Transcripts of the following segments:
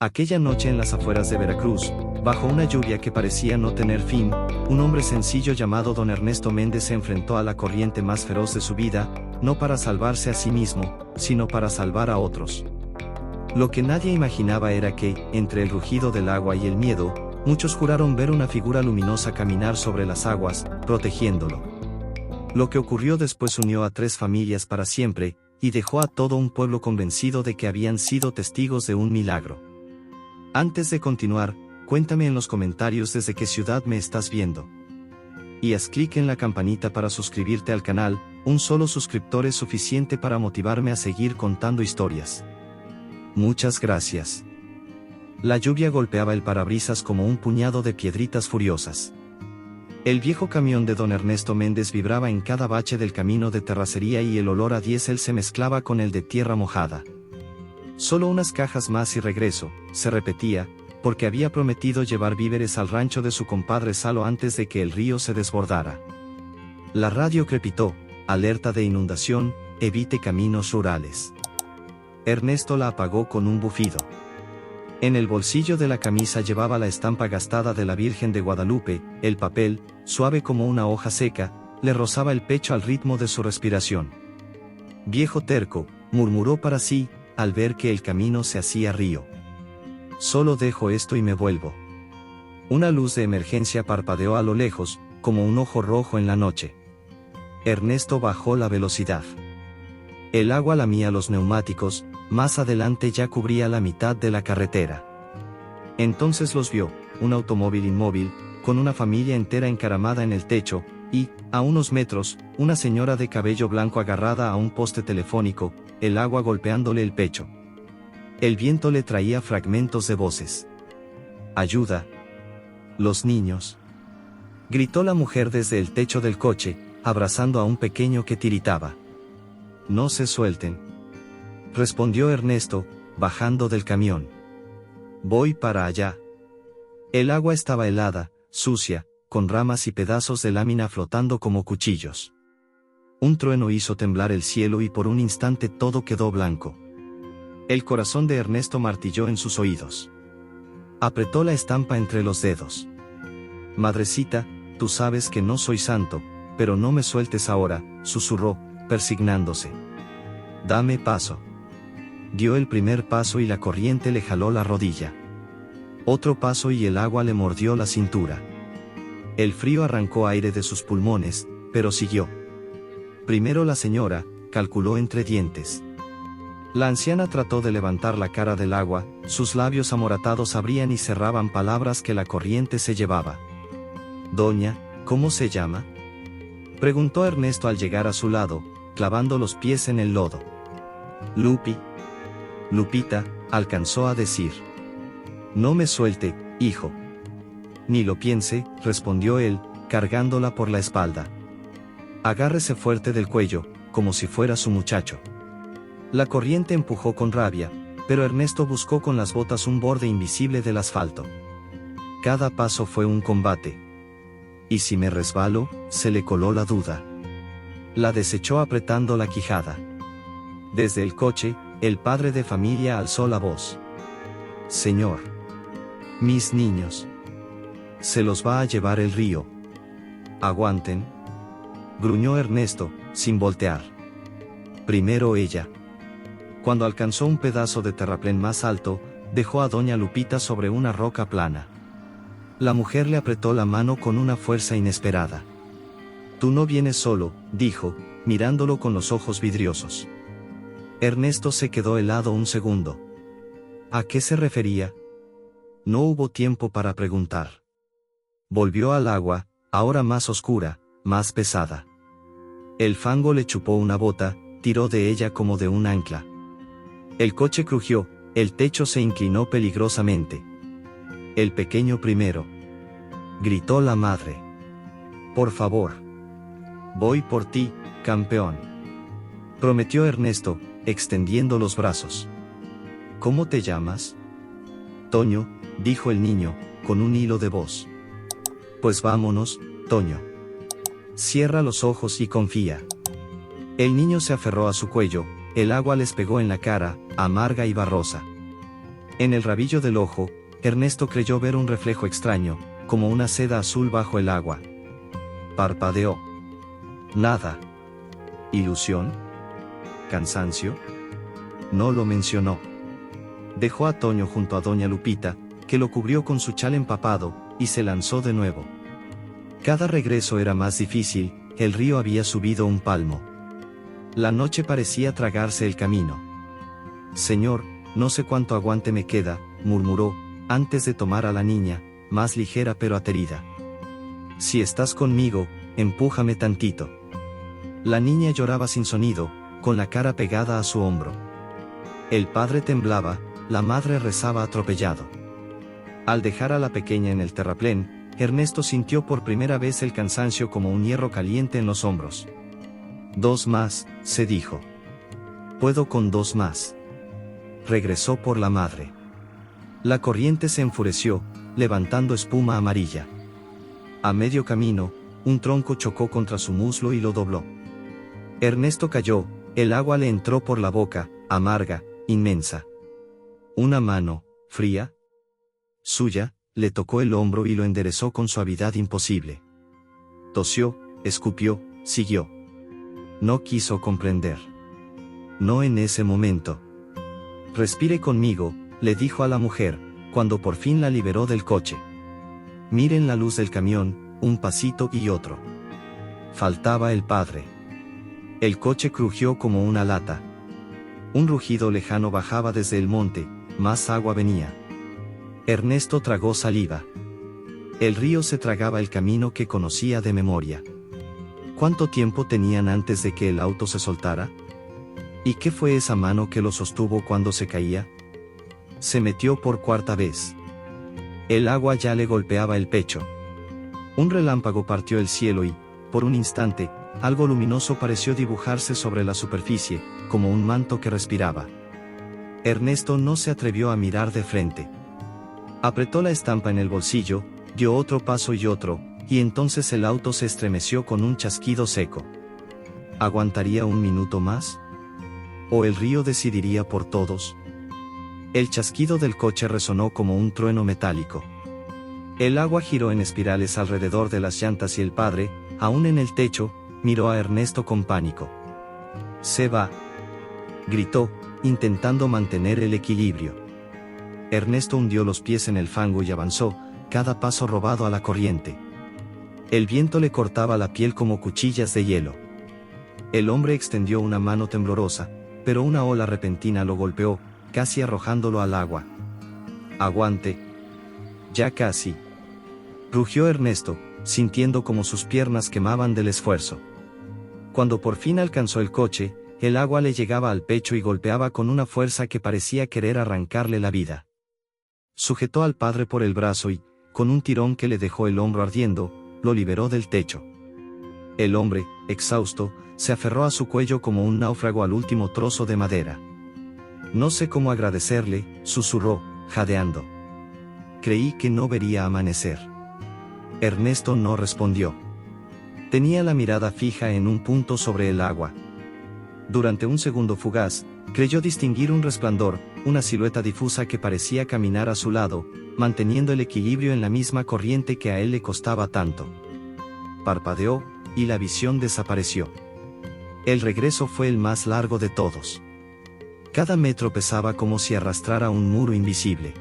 Aquella noche en las afueras de Veracruz, bajo una lluvia que parecía no tener fin, un hombre sencillo llamado don Ernesto Méndez se enfrentó a la corriente más feroz de su vida, no para salvarse a sí mismo, sino para salvar a otros. Lo que nadie imaginaba era que, entre el rugido del agua y el miedo, muchos juraron ver una figura luminosa caminar sobre las aguas, protegiéndolo. Lo que ocurrió después unió a 3 familias para siempre, y dejó a todo un pueblo convencido de que habían sido testigos de un milagro. Antes de continuar, cuéntame en los comentarios desde qué ciudad me estás viendo. Y haz clic en la campanita para suscribirte al canal, un solo suscriptor es suficiente para motivarme a seguir contando historias. Muchas gracias. La lluvia golpeaba el parabrisas como un puñado de piedritas furiosas. El viejo camión de don Ernesto Méndez vibraba en cada bache del camino de terracería y el olor a diésel se mezclaba con el de tierra mojada. Solo unas cajas más y regreso, se repetía, porque había prometido llevar víveres al rancho de su compadre Salo antes de que el río se desbordara. La radio crepitó, alerta de inundación, evite caminos rurales. Ernesto la apagó con un bufido. En el bolsillo de la camisa llevaba la estampa gastada de la Virgen de Guadalupe, el papel, suave como una hoja seca, le rozaba el pecho al ritmo de su respiración. Viejo terco, murmuró para sí, al ver que el camino se hacía río. Solo dejo esto y me vuelvo. Una luz de emergencia parpadeó a lo lejos, como un ojo rojo en la noche. Ernesto bajó la velocidad. El agua lamía los neumáticos, más adelante ya cubría la mitad de la carretera. Entonces los vio, un automóvil inmóvil, con una familia entera encaramada en el techo, y, a unos metros, una señora de cabello blanco agarrada a un poste telefónico, el agua golpeándole el pecho. El viento le traía fragmentos de voces. ¡Ayuda! ¡Los niños! Gritó la mujer desde el techo del coche, abrazando a un pequeño que tiritaba. No se suelten. Respondió Ernesto, bajando del camión. Voy para allá. El agua estaba helada, sucia, con ramas y pedazos de lámina flotando como cuchillos. Un trueno hizo temblar el cielo y por un instante todo quedó blanco. El corazón de Ernesto martilló en sus oídos. Apretó la estampa entre los dedos. Madrecita, tú sabes que no soy santo, pero no me sueltes ahora, susurró, persignándose. Dame paso. Dio el primer paso y la corriente le jaló la rodilla. Otro paso y el agua le mordió la cintura. El frío arrancó aire de sus pulmones, pero siguió. Primero la señora, calculó entre dientes. La anciana trató de levantar la cara del agua, sus labios amoratados abrían y cerraban palabras que la corriente se llevaba. Doña, ¿cómo se llama? Preguntó Ernesto al llegar a su lado, clavando los pies en el lodo. Lupi. Lupita, alcanzó a decir. No me suelte, hijo. Ni lo piense, respondió él, cargándola por la espalda. Agárrese fuerte del cuello, como si fuera su muchacho. La corriente empujó con rabia, pero Ernesto buscó con las botas un borde invisible del asfalto. Cada paso fue un combate. ¿Y si me resbalo?, se le coló la duda. La desechó apretando la quijada. Desde el coche, el padre de familia alzó la voz. Señor. Mis niños. Se los va a llevar el río. Aguanten. Gruñó Ernesto, sin voltear. Primero ella. Cuando alcanzó un pedazo de terraplén más alto, dejó a doña Lupita sobre una roca plana. La mujer le apretó la mano con una fuerza inesperada. Tú no vienes solo, dijo, mirándolo con los ojos vidriosos. Ernesto se quedó helado un segundo. ¿A qué se refería? No hubo tiempo para preguntar. Volvió al agua, ahora más oscura, más pesada. El fango le chupó una bota, tiró de ella como de un ancla. El coche crujió, el techo se inclinó peligrosamente. El pequeño primero. Gritó la madre. Por favor. Voy por ti, campeón. Prometió Ernesto, extendiendo los brazos. ¿Cómo te llamas? Toño, dijo el niño, con un hilo de voz. Pues vámonos, Toño. Cierra los ojos y confía. El niño se aferró a su cuello, el agua les pegó en la cara, amarga y barrosa. En el rabillo del ojo, Ernesto creyó ver un reflejo extraño, como una seda azul bajo el agua. Parpadeó. Nada. ¿Ilusión? ¿Cansancio? No lo mencionó. Dejó a Toño junto a doña Lupita, que lo cubrió con su chal empapado, y se lanzó de nuevo. Cada regreso era más difícil, el río había subido un palmo. La noche parecía tragarse el camino. Señor, no sé cuánto aguante me queda, murmuró, antes de tomar a la niña, más ligera pero aterida. Si estás conmigo, empújame tantito. La niña lloraba sin sonido, con la cara pegada a su hombro. El padre temblaba, la madre rezaba atropellado. Al dejar a la pequeña en el terraplén, Ernesto sintió por primera vez el cansancio como un hierro caliente en los hombros. 2 más, se dijo. Puedo con 2 más. Regresó por la madre. La corriente se enfureció, levantando espuma amarilla. A medio camino, un tronco chocó contra su muslo y lo dobló. Ernesto cayó, el agua le entró por la boca, amarga, inmensa. Una mano, fría, suya, le tocó el hombro y lo enderezó con suavidad imposible. Tosió, escupió, siguió. No quiso comprender. No en ese momento. Respire conmigo, le dijo a la mujer, cuando por fin la liberó del coche. Miren la luz del camión, un pasito y otro. Faltaba el padre. El coche crujió como una lata. Un rugido lejano bajaba desde el monte, más agua venía. Ernesto tragó saliva. El río se tragaba el camino que conocía de memoria. ¿Cuánto tiempo tenían antes de que el auto se soltara? ¿Y qué fue esa mano que lo sostuvo cuando se caía? Se metió por 4ª vez. El agua ya le golpeaba el pecho. Un relámpago partió el cielo y, por un instante, algo luminoso pareció dibujarse sobre la superficie, como un manto que respiraba. Ernesto no se atrevió a mirar de frente. Apretó la estampa en el bolsillo, dio otro paso y otro, y entonces el auto se estremeció con un chasquido seco. ¿Aguantaría un minuto más? ¿O el río decidiría por todos? El chasquido del coche resonó como un trueno metálico. El agua giró en espirales alrededor de las llantas y el padre, aún en el techo, miró a Ernesto con pánico. «Se va», gritó, intentando mantener el equilibrio. Ernesto hundió los pies en el fango y avanzó, cada paso robado a la corriente. El viento le cortaba la piel como cuchillas de hielo. El hombre extendió una mano temblorosa, pero una ola repentina lo golpeó, casi arrojándolo al agua. «Aguante». «Ya casi», rugió Ernesto, sintiendo como sus piernas quemaban del esfuerzo. Cuando por fin alcanzó el coche, el agua le llegaba al pecho y golpeaba con una fuerza que parecía querer arrancarle la vida. Sujetó al padre por el brazo y, con un tirón que le dejó el hombro ardiendo, lo liberó del techo. El hombre, exhausto, se aferró a su cuello como un náufrago al último trozo de madera. «No sé cómo agradecerle», susurró, jadeando. «Creí que no vería amanecer». Ernesto no respondió. Tenía la mirada fija en un punto sobre el agua. Durante un segundo fugaz, creyó distinguir un resplandor, una silueta difusa que parecía caminar a su lado, manteniendo el equilibrio en la misma corriente que a él le costaba tanto. Parpadeó, y la visión desapareció. El regreso fue el más largo de todos. Cada metro pesaba como si arrastrara un muro invisible.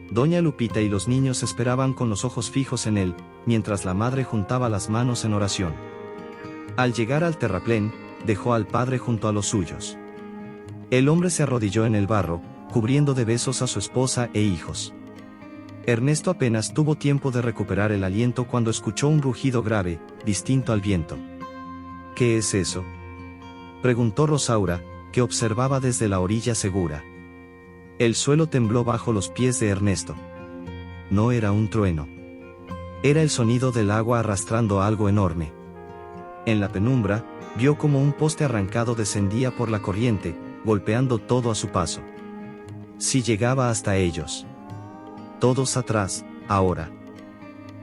Doña Lupita y los niños esperaban con los ojos fijos en él, mientras la madre juntaba las manos en oración. Al llegar al terraplén, dejó al padre junto a los suyos. El hombre se arrodilló en el barro, cubriendo de besos a su esposa e hijos. Ernesto apenas tuvo tiempo de recuperar el aliento cuando escuchó un rugido grave, distinto al viento. «¿Qué es eso?», preguntó Rosaura, que observaba desde la orilla segura. El suelo tembló bajo los pies de Ernesto. No era un trueno. Era el sonido del agua arrastrando algo enorme. En la penumbra, vio como un poste arrancado descendía por la corriente, golpeando todo a su paso. Si llegaba hasta ellos. «Todos atrás, ahora»,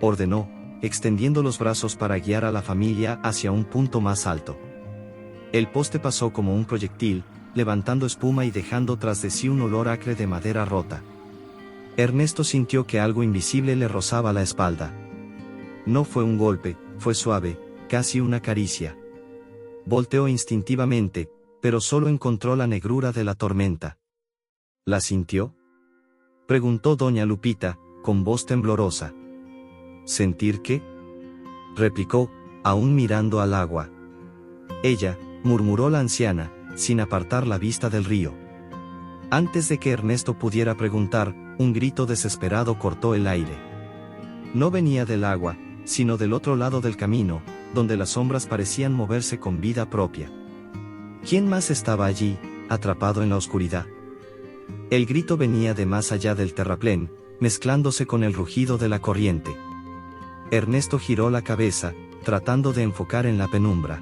ordenó, extendiendo los brazos para guiar a la familia hacia un punto más alto. El poste pasó como un proyectil, levantando espuma y dejando tras de sí un olor acre de madera rota. Ernesto sintió que algo invisible le rozaba la espalda. No fue un golpe, fue suave, casi una caricia. Volteó instintivamente, pero solo encontró la negrura de la tormenta. ¿La sintió?, preguntó doña Lupita, con voz temblorosa. ¿Sentir qué?, replicó, aún mirando al agua. Ella, murmuró la anciana, sin apartar la vista del río. Antes de que Ernesto pudiera preguntar, un grito desesperado cortó el aire. No venía del agua, sino del otro lado del camino, donde las sombras parecían moverse con vida propia. ¿Quién más estaba allí, atrapado en la oscuridad? El grito venía de más allá del terraplén, mezclándose con el rugido de la corriente. Ernesto giró la cabeza, tratando de enfocar en la penumbra.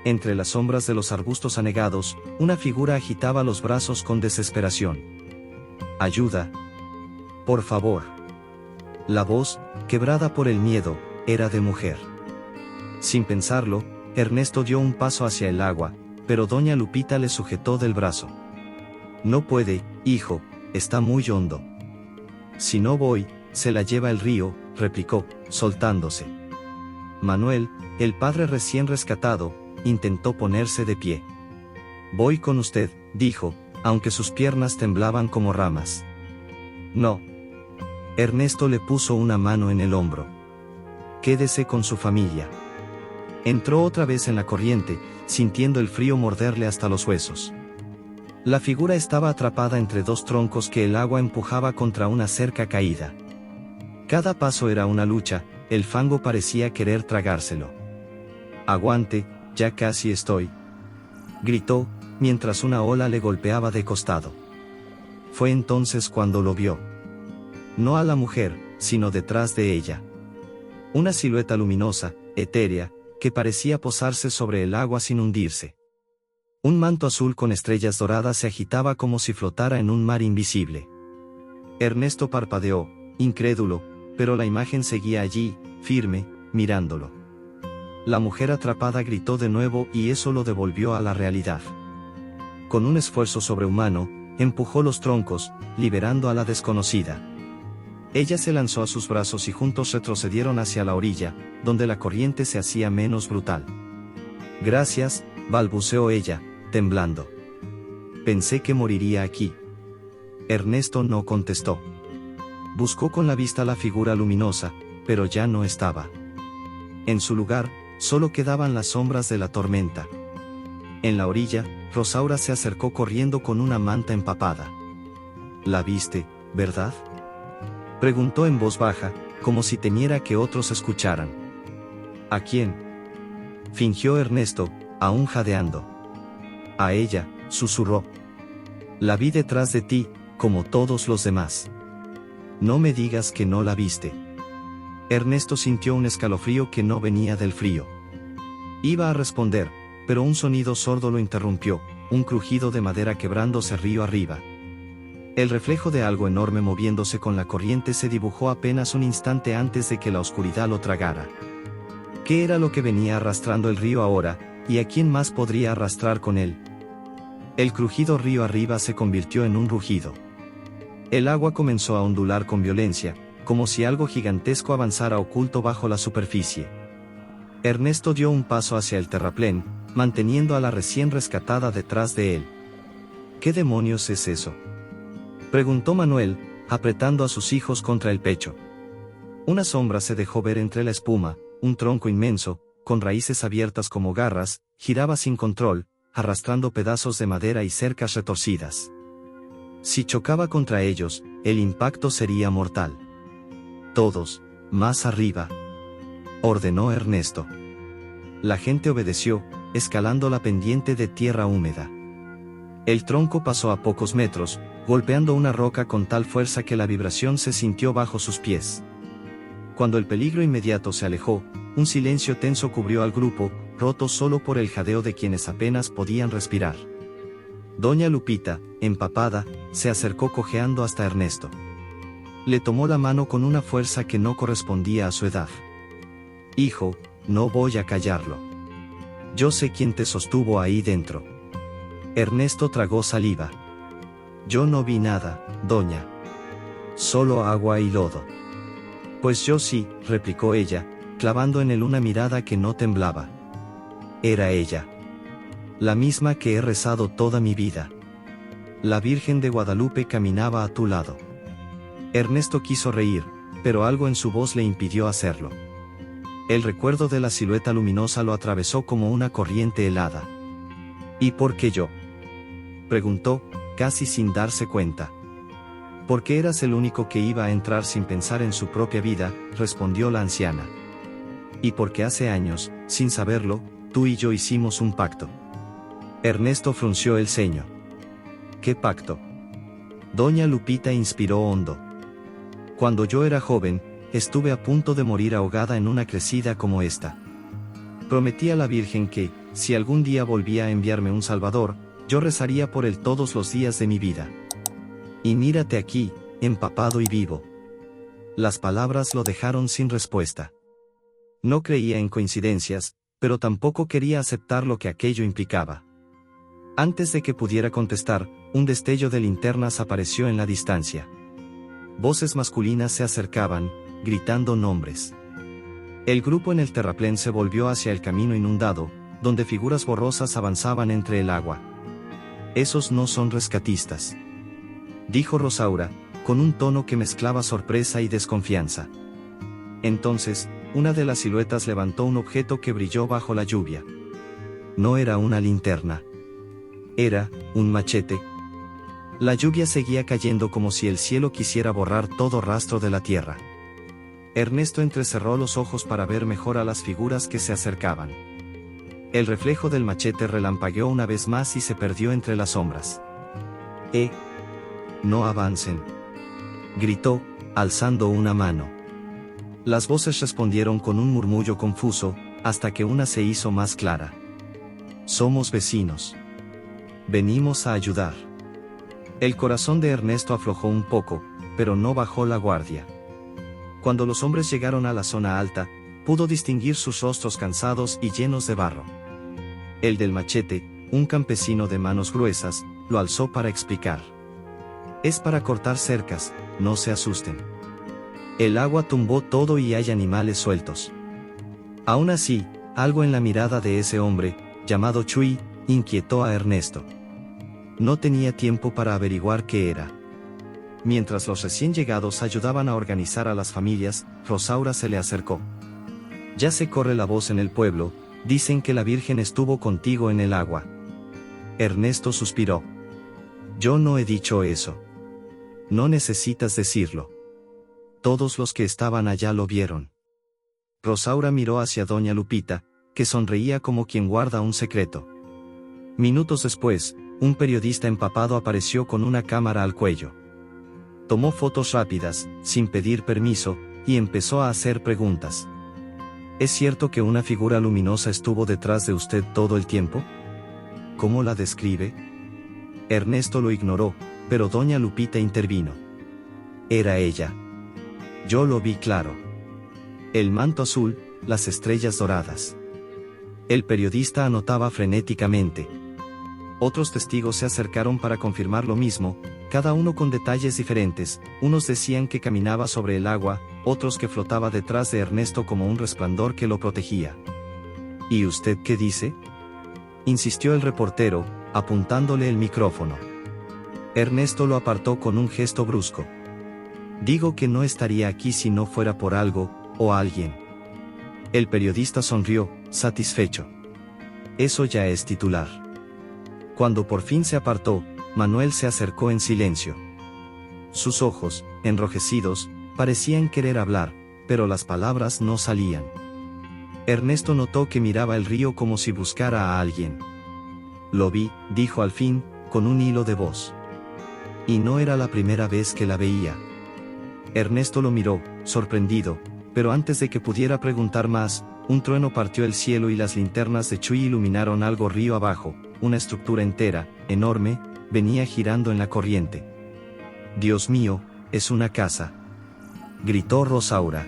Entre las sombras de los arbustos anegados, una figura agitaba los brazos con desesperación. «¡Ayuda! ¡Por favor!». La voz, quebrada por el miedo, era de mujer. Sin pensarlo, Ernesto dio un paso hacia el agua, pero doña Lupita le sujetó del brazo. «No puede, hijo, está muy hondo». «Si no voy, se la lleva el río», replicó, soltándose. Manuel, el padre recién rescatado, intentó ponerse de pie. «Voy con usted», dijo, aunque sus piernas temblaban como ramas. «No». Ernesto le puso una mano en el hombro. «Quédese con su familia». Entró otra vez en la corriente, sintiendo el frío morderle hasta los huesos. La figura estaba atrapada entre dos troncos que el agua empujaba contra una cerca caída. Cada paso era una lucha, el fango parecía querer tragárselo. «Aguante, ya casi estoy», gritó, mientras una ola le golpeaba de costado. Fue entonces cuando lo vio. No a la mujer, sino detrás de ella. Una silueta luminosa, etérea, que parecía posarse sobre el agua sin hundirse. Un manto azul con estrellas doradas se agitaba como si flotara en un mar invisible. Ernesto parpadeó, incrédulo, pero la imagen seguía allí, firme, mirándolo. La mujer atrapada gritó de nuevo y eso lo devolvió a la realidad. Con un esfuerzo sobrehumano, empujó los troncos, liberando a la desconocida. Ella se lanzó a sus brazos y juntos retrocedieron hacia la orilla, donde la corriente se hacía menos brutal. «Gracias», balbuceó ella, temblando. «Pensé que moriría aquí». Ernesto no contestó. Buscó con la vista la figura luminosa, pero ya no estaba. En su lugar, solo quedaban las sombras de la tormenta. En la orilla, Rosaura se acercó corriendo con una manta empapada. «¿La viste, verdad?», preguntó en voz baja, como si temiera que otros escucharan. «¿A quién?», fingió Ernesto, aún jadeando. «A ella», susurró. «La vi detrás de ti, como todos los demás». «No me digas que no la viste». Ernesto sintió un escalofrío que no venía del frío. Iba a responder, pero un sonido sordo lo interrumpió, un crujido de madera quebrándose río arriba. El reflejo de algo enorme moviéndose con la corriente se dibujó apenas un instante antes de que la oscuridad lo tragara. ¿Qué era lo que venía arrastrando el río ahora, y a quién más podría arrastrar con él? El crujido río arriba se convirtió en un rugido. El agua comenzó a ondular con violencia, como si algo gigantesco avanzara oculto bajo la superficie. Ernesto dio un paso hacia el terraplén, manteniendo a la recién rescatada detrás de él. «¿Qué demonios es eso?», preguntó Manuel, apretando a sus hijos contra el pecho. Una sombra se dejó ver entre la espuma, un tronco inmenso, con raíces abiertas como garras, giraba sin control, arrastrando pedazos de madera y cercas retorcidas. Si chocaba contra ellos, el impacto sería mortal. «Todos, más arriba», ordenó Ernesto. La gente obedeció, escalando la pendiente de tierra húmeda. El tronco pasó a pocos metros, golpeando una roca con tal fuerza que la vibración se sintió bajo sus pies. Cuando el peligro inmediato se alejó, un silencio tenso cubrió al grupo, roto solo por el jadeo de quienes apenas podían respirar. Doña Lupita, empapada, se acercó cojeando hasta Ernesto. Le tomó la mano con una fuerza que no correspondía a su edad. «Hijo, no voy a callarlo. Yo sé quién te sostuvo ahí dentro». Ernesto tragó saliva. «Yo no vi nada, doña. Solo agua y lodo. Pues yo sí, replicó ella, clavando en él una mirada que no temblaba. Era ella. La misma que he rezado toda mi vida. La Virgen de Guadalupe caminaba a tu lado. Ernesto quiso reír, pero algo en su voz le impidió hacerlo. El recuerdo de la silueta luminosa lo atravesó como una corriente helada. ¿Y por qué yo?, preguntó, casi sin darse cuenta. Porque eras el único que iba a entrar sin pensar en su propia vida, respondió la anciana. Y porque hace años, sin saberlo, tú y yo hicimos un pacto. Ernesto frunció el ceño. ¿Qué pacto? Doña Lupita inspiró hondo. Cuando yo era joven, estuve a punto de morir ahogada en una crecida como esta. Prometí a la Virgen que, si algún día volvía a enviarme un Salvador, yo rezaría por él todos los días de mi vida. Y mírate aquí, empapado y vivo. Las palabras lo dejaron sin respuesta. No creía en coincidencias, pero tampoco quería aceptar lo que aquello implicaba. Antes de que pudiera contestar, un destello de linternas apareció en la distancia. Voces masculinas se acercaban, gritando nombres. El grupo en el terraplén se volvió hacia el camino inundado, donde figuras borrosas avanzaban entre el agua. Esos no son rescatistas, dijo Rosaura, con un tono que mezclaba sorpresa y desconfianza. Entonces, una de las siluetas levantó un objeto que brilló bajo la lluvia. No era una linterna. Era un machete. La lluvia seguía cayendo como si el cielo quisiera borrar todo rastro de la tierra. Ernesto entrecerró los ojos para ver mejor a las figuras que se acercaban. El reflejo del machete relampagueó una vez más y se perdió entre las sombras. No avancen, gritó, alzando una mano. Las voces respondieron con un murmullo confuso, hasta que una se hizo más clara. Somos vecinos. Venimos a ayudar. El corazón de Ernesto aflojó un poco, pero no bajó la guardia. Cuando los hombres llegaron a la zona alta, pudo distinguir sus rostros cansados y llenos de barro. El del machete, un campesino de manos gruesas, lo alzó para explicar. Es para cortar cercas, no se asusten. El agua tumbó todo y hay animales sueltos. Aún así, algo en la mirada de ese hombre, llamado Chuy, inquietó a Ernesto. No tenía tiempo para averiguar qué era. Mientras los recién llegados ayudaban a organizar a las familias, Rosaura se le acercó. Ya se corre la voz en el pueblo, dicen que la Virgen estuvo contigo en el agua. Ernesto suspiró. Yo no he dicho eso. No necesitas decirlo. Todos los que estaban allá lo vieron. Rosaura miró hacia doña Lupita, que sonreía como quien guarda un secreto. Minutos después, un periodista empapado apareció con una cámara al cuello. Tomó fotos rápidas, sin pedir permiso, y empezó a hacer preguntas. ¿Es cierto que una figura luminosa estuvo detrás de usted todo el tiempo? ¿Cómo la describe? Ernesto lo ignoró, pero doña Lupita intervino. Era ella. Yo lo vi claro. El manto azul, las estrellas doradas. El periodista anotaba frenéticamente. Otros testigos se acercaron para confirmar lo mismo, cada uno con detalles diferentes. Unos decían que caminaba sobre el agua, otros que flotaba detrás de Ernesto como un resplandor que lo protegía. ¿Y usted qué dice?, insistió el reportero, apuntándole el micrófono. Ernesto lo apartó con un gesto brusco. Digo que no estaría aquí si no fuera por algo, o alguien. El periodista sonrió, satisfecho. Eso ya es titular. Cuando por fin se apartó, Manuel se acercó en silencio. Sus ojos, enrojecidos, parecían querer hablar, pero las palabras no salían. Ernesto notó que miraba el río como si buscara a alguien. Lo vi, dijo al fin, con un hilo de voz. Y no era la primera vez que la veía. Ernesto lo miró, sorprendido, pero antes de que pudiera preguntar más, un trueno partió el cielo y las linternas de Chuy iluminaron algo río abajo. Una estructura entera, enorme, venía girando en la corriente. Dios mío, es una casa, gritó Rosaura.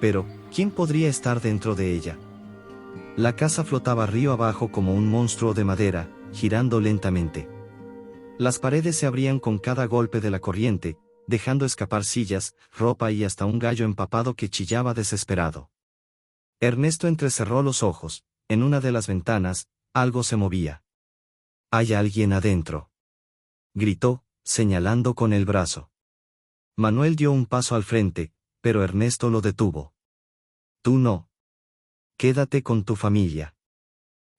Pero, ¿quién podría estar dentro de ella? La casa flotaba río abajo como un monstruo de madera, girando lentamente. Las paredes se abrían con cada golpe de la corriente, dejando escapar sillas, ropa y hasta un gallo empapado que chillaba desesperado. Ernesto entrecerró los ojos. En una de las ventanas, algo se movía. «¿Hay alguien adentro?», gritó, señalando con el brazo. Manuel dio un paso al frente, pero Ernesto lo detuvo. «Tú no. Quédate con tu familia».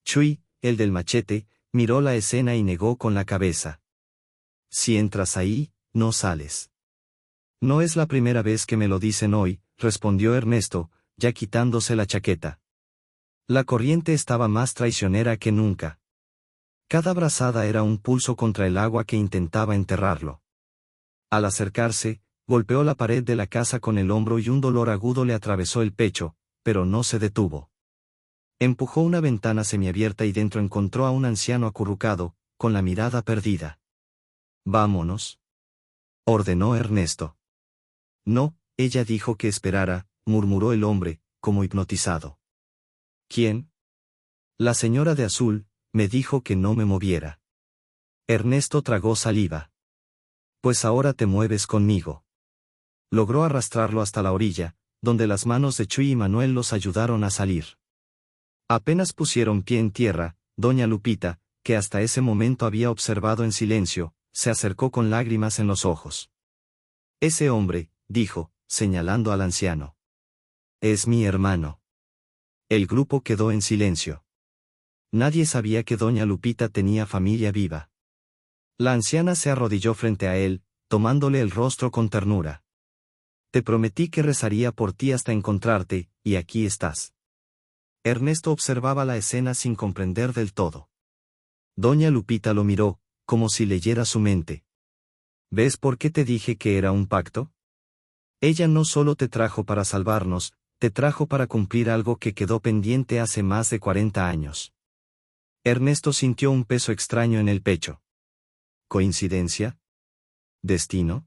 Chuy, el del machete, miró la escena y negó con la cabeza. «Si entras ahí, no sales». «No es la primera vez que me lo dicen hoy», respondió Ernesto, ya quitándose la chaqueta. La corriente estaba más traicionera que nunca. Cada brazada era un pulso contra el agua que intentaba enterrarlo. Al acercarse, golpeó la pared de la casa con el hombro y un dolor agudo le atravesó el pecho, pero no se detuvo. Empujó una ventana semiabierta y dentro encontró a un anciano acurrucado, con la mirada perdida. «Vámonos», ordenó Ernesto. «No», ella dijo que esperara, murmuró el hombre, como hipnotizado. «¿Quién?». «La señora de azul, me dijo que no me moviera». Ernesto tragó saliva. «Pues ahora te mueves conmigo». Logró arrastrarlo hasta la orilla, donde las manos de Chuy y Manuel los ayudaron a salir. Apenas pusieron pie en tierra, doña Lupita, que hasta ese momento había observado en silencio, se acercó con lágrimas en los ojos. «Ese hombre», dijo, señalando al anciano. «Es mi hermano». El grupo quedó en silencio. Nadie sabía que doña Lupita tenía familia viva. La anciana se arrodilló frente a él, tomándole el rostro con ternura. «Te prometí que rezaría por ti hasta encontrarte, y aquí estás». Ernesto observaba la escena sin comprender del todo. Doña Lupita lo miró, como si leyera su mente. «¿Ves por qué te dije que era un pacto? Ella no solo te trajo para salvarnos, te trajo para cumplir algo que quedó pendiente hace más de 40 años». Ernesto sintió un peso extraño en el pecho. ¿Coincidencia? ¿Destino?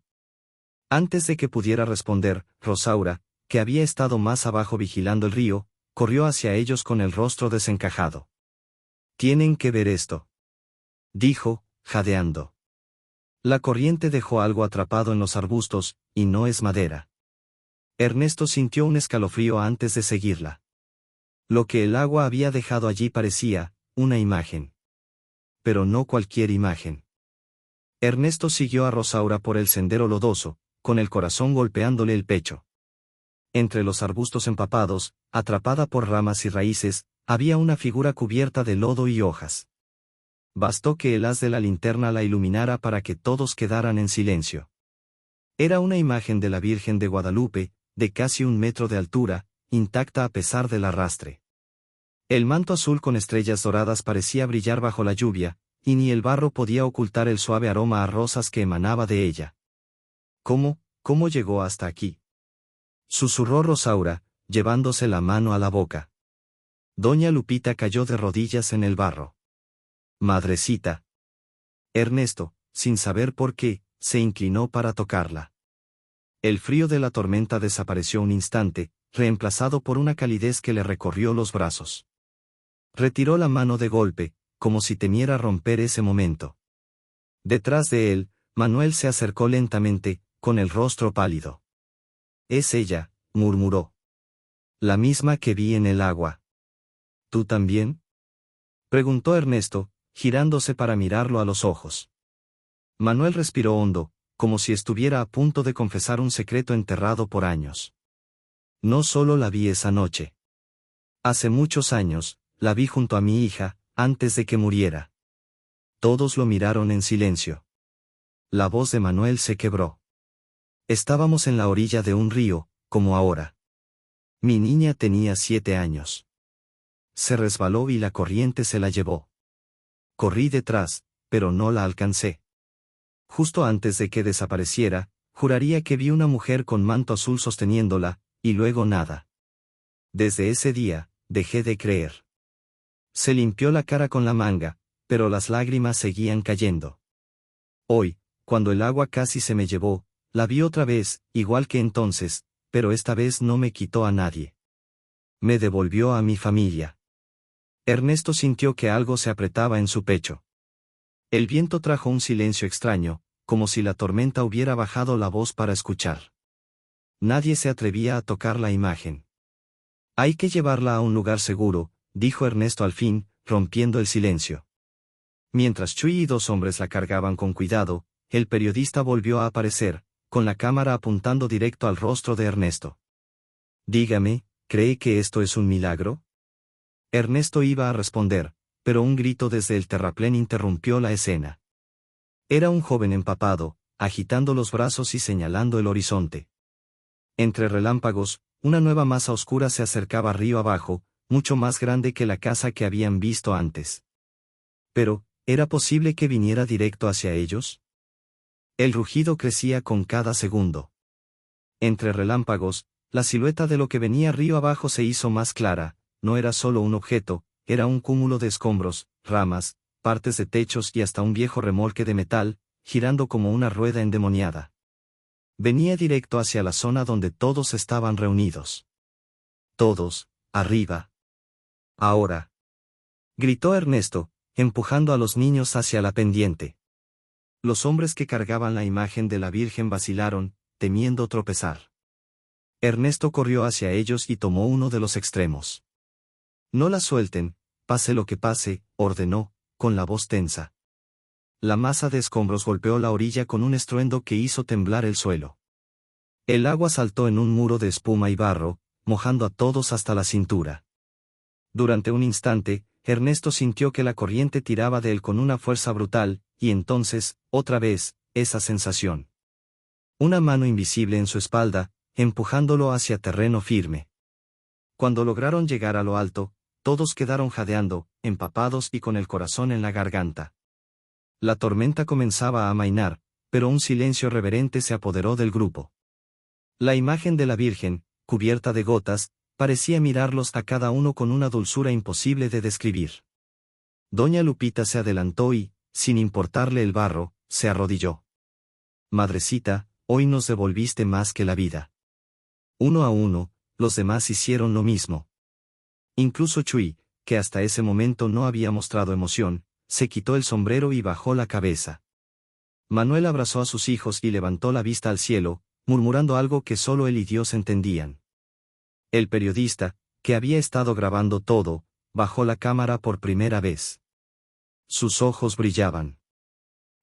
Antes de que pudiera responder, Rosaura, que había estado más abajo vigilando el río, corrió hacia ellos con el rostro desencajado. «Tienen que ver esto», dijo, jadeando. La corriente dejó algo atrapado en los arbustos, y no es madera. Ernesto sintió un escalofrío antes de seguirla. Lo que el agua había dejado allí parecía una imagen. Pero no cualquier imagen. Ernesto siguió a Rosaura por el sendero lodoso, con el corazón golpeándole el pecho. Entre los arbustos empapados, atrapada por ramas y raíces, había una figura cubierta de lodo y hojas. Bastó que el haz de la linterna la iluminara para que todos quedaran en silencio. Era una imagen de la Virgen de Guadalupe, de casi 1 metro de altura, intacta a pesar del arrastre. El manto azul con estrellas doradas parecía brillar bajo la lluvia, y ni el barro podía ocultar el suave aroma a rosas que emanaba de ella. ¿Cómo llegó hasta aquí?», susurró Rosaura, llevándose la mano a la boca. Doña Lupita cayó de rodillas en el barro. «Madrecita». Ernesto, sin saber por qué, se inclinó para tocarla. El frío de la tormenta desapareció un instante, reemplazado por una calidez que le recorrió los brazos. Retiró la mano de golpe, como si temiera romper ese momento. Detrás de él, Manuel se acercó lentamente, con el rostro pálido. «Es ella», murmuró. «La misma que vi en el agua». «¿Tú también?», preguntó Ernesto, girándose para mirarlo a los ojos. Manuel respiró hondo, como si estuviera a punto de confesar un secreto enterrado por años. «No solo la vi esa noche. Hace muchos años, la vi junto a mi hija, antes de que muriera». Todos lo miraron en silencio. La voz de Manuel se quebró. «Estábamos en la orilla de un río, como ahora. Mi niña tenía 7 años. Se resbaló y la corriente se la llevó. Corrí detrás, pero no la alcancé. Justo antes de que desapareciera, juraría que vi una mujer con manto azul sosteniéndola, y luego nada. Desde ese día, dejé de creer». Se limpió la cara con la manga, pero las lágrimas seguían cayendo. «Hoy, cuando el agua casi se me llevó, la vi otra vez, igual que entonces, pero esta vez no me quitó a nadie. Me devolvió a mi familia». Ernesto sintió que algo se apretaba en su pecho. El viento trajo un silencio extraño, como si la tormenta hubiera bajado la voz para escuchar. Nadie se atrevía a tocar la imagen. Hay que llevarla a un lugar seguro, dijo Ernesto al fin, rompiendo el silencio. Mientras Chui y dos hombres la cargaban con cuidado, el periodista volvió a aparecer, con la cámara apuntando directo al rostro de Ernesto. Dígame, ¿cree que esto es un milagro? Ernesto iba a responder, pero un grito desde el terraplén interrumpió la escena. Era un joven empapado, agitando los brazos y señalando el horizonte. Entre relámpagos, una nueva masa oscura se acercaba río abajo, mucho más grande que la casa que habían visto antes. Pero, ¿era posible que viniera directo hacia ellos? El rugido crecía con cada segundo. Entre relámpagos, la silueta de lo que venía río abajo se hizo más clara. No era solo un objeto, era un cúmulo de escombros, ramas, partes de techos y hasta un viejo remolque de metal, girando como una rueda endemoniada. Venía directo hacia la zona donde todos estaban reunidos. Todos, arriba. Ahora. Gritó Ernesto, empujando a los niños hacia la pendiente. Los hombres que cargaban la imagen de la Virgen vacilaron, temiendo tropezar. Ernesto corrió hacia ellos y tomó uno de los extremos. No la suelten, pase lo que pase, ordenó, con la voz tensa. La masa de escombros golpeó la orilla con un estruendo que hizo temblar el suelo. El agua saltó en un muro de espuma y barro, mojando a todos hasta la cintura. Durante un instante, Ernesto sintió que la corriente tiraba de él con una fuerza brutal, y entonces, otra vez, esa sensación. Una mano invisible en su espalda, empujándolo hacia terreno firme. Cuando lograron llegar a lo alto, todos quedaron jadeando, empapados y con el corazón en la garganta. La tormenta comenzaba a amainar, pero un silencio reverente se apoderó del grupo. La imagen de la Virgen, cubierta de gotas, parecía mirarlos a cada uno con una dulzura imposible de describir. Doña Lupita se adelantó y, sin importarle el barro, se arrodilló. Madrecita, hoy nos devolviste más que la vida. Uno a uno, los demás hicieron lo mismo. Incluso Chui, que hasta ese momento no había mostrado emoción, se quitó el sombrero y bajó la cabeza. Manuel abrazó a sus hijos y levantó la vista al cielo, murmurando algo que solo él y Dios entendían. El periodista, que había estado grabando todo, bajó la cámara por primera vez. Sus ojos brillaban.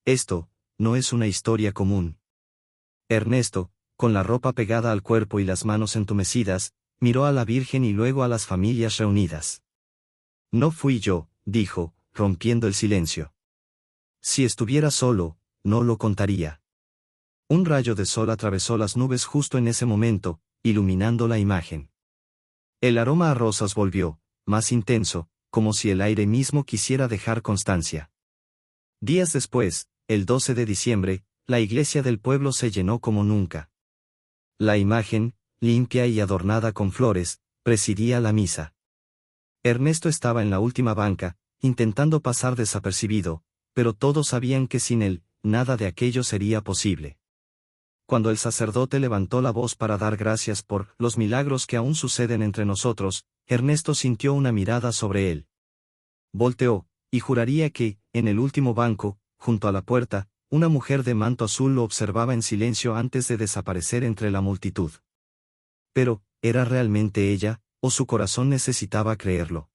Esto, no es una historia común. Ernesto, con la ropa pegada al cuerpo y las manos entumecidas, miró a la Virgen y luego a las familias reunidas. No fui yo, dijo, rompiendo el silencio. Si estuviera solo, no lo contaría. Un rayo de sol atravesó las nubes justo en ese momento, iluminando la imagen. El aroma a rosas volvió, más intenso, como si el aire mismo quisiera dejar constancia. Días después, el 12 de diciembre, la iglesia del pueblo se llenó como nunca. La imagen, limpia y adornada con flores, presidía la misa. Ernesto estaba en la última banca, intentando pasar desapercibido, pero todos sabían que sin él, nada de aquello sería posible. Cuando el sacerdote levantó la voz para dar gracias por los milagros que aún suceden entre nosotros, Ernesto sintió una mirada sobre él. Volteó, y juraría que, en el último banco, junto a la puerta, una mujer de manto azul lo observaba en silencio antes de desaparecer entre la multitud. Pero, ¿era realmente ella, o su corazón necesitaba creerlo?